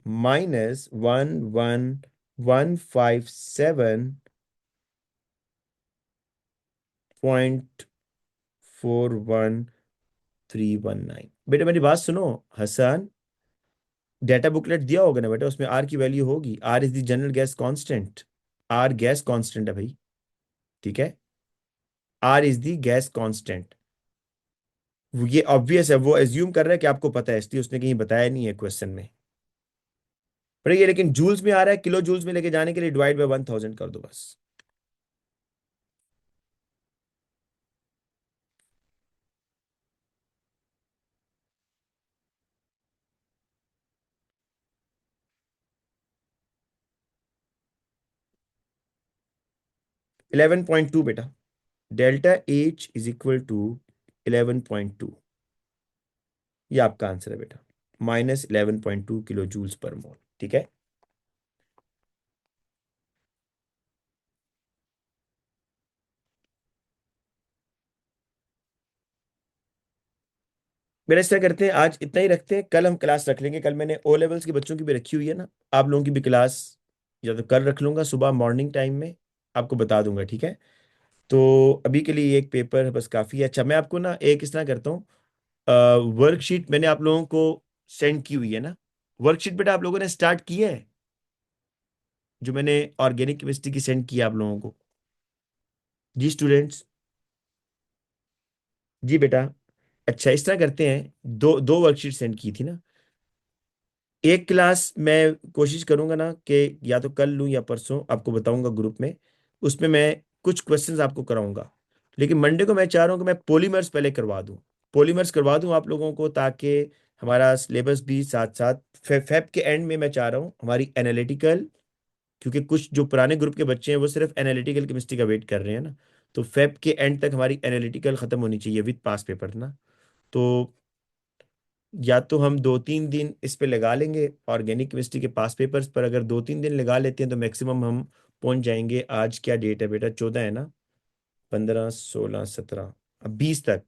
-1115.41319। बेटा मेरी बात सुनो हसन, डेटा बुकलेट दिया होगा ना बेटा, उसमें आर की वैल्यू होगी, R is the general gas constant, R gas constant है भाई, ठीक है, R is the gas constant. ये ऑब्वियस है, वो एज्यूम कर रहा है कि आपको पता है, इसलिए उसने कहीं बताया नहीं है क्वेश्चन में, पर ये लेकिन जूल्स में आ रहा है, किलो जूल्स में लेके जाने के लिए डिवाइड बाय 1000 कर दो बस। 11.2 बेटा, delta H is equal to 11.2, ये आपका आंसर है बेटा, -11.2 किलो जूल्स पर मोल, ठीक है। मेरा इस तरह करते हैं, आज इतना ही रखते हैं, कल हम क्लास रख लेंगे, कल मैंने ओ लेवल्स के बच्चों की भी रखी हुई है ना, आप लोगों की भी क्लास या तो कल रख लूंगा सुबह मॉर्निंग टाइम में, आपको बता दूंगा, ठीक है। तो अभी के लिए एक पेपर बस काफ़ी है। अच्छा मैं आपको ना एक इस तरह करता हूँ, वर्कशीट मैंने आप लोगों को सेंड की हुई है ना, वर्कशीट बेटा आप लोगों ने स्टार्ट की है, जो मैंने ऑर्गेनिक केमिस्ट्री की सेंड की है आप लोगों को, जी स्टूडेंट्स। जी बेटा। अच्छा, इस तरह करते हैं, दो दो वर्कशीट सेंड की थी ना। एक क्लास मैं कोशिश करूंगा ना कि या तो कल लूं या परसों, आपको बताऊंगा ग्रुप में। उसमें मैं कुछ क्वेश्चंस आपको कराऊंगा। लेकिन मंडे को मैं चाह रहा हूं कि मैं पॉलीमर्स पहले करवा दूं। पॉलीमर्स करवा दूं आप लोगों को, ताकि हमारा सिलेबस भी साथ साथ फेब के एंड में मैं चाह रहा हूं हमारी एनालिटिकल, क्योंकि कुछ जो पुराने ग्रुप के बच्चे हैं वो सिर्फ एनालिटिकल केमिस्ट्री का वेट कर रहे हैं ना। तो फेब के एंड तक हमारी एनालिटिकल खत्म होनी चाहिए विद पास पेपर ना। तो या तो हम 2-3 दिन इस पे लगा लेंगे ऑर्गेनिक केमिस्ट्री के पास पेपर्स पर। अगर 2-3 दिन लगा लेते हैं तो मैक्सिमम हम पहुंच जाएंगे। आज क्या डेट है बेटा? 14 है ना? 15, 16, 17, अब 20 तक।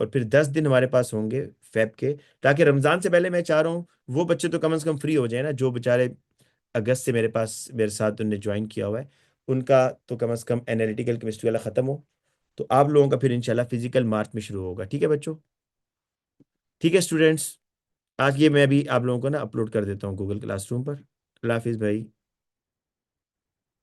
और फिर 10 दिन हमारे पास होंगे फेब के, ताकि रमजान से पहले मैं चाह रहा हूँ वो बच्चे तो कम से कम फ्री हो जाए ना, जो बेचारे अगस्त से मेरे साथ उनने ज्वाइन किया हुआ है। उनका तो कम से कम एनालिटिकल केमिस्ट्री वाला खत्म हो। तो आप लोगों का फिर इंशाल्लाह फिजिकल मार्च में शुरू होगा। ठीक है बच्चों? ठीक है स्टूडेंट्स। आज ये मैं भी आप लोगों को ना अपलोड कर देता हूँ गूगल क्लासरूम पर। अल्लाह हाफिज़ भाई।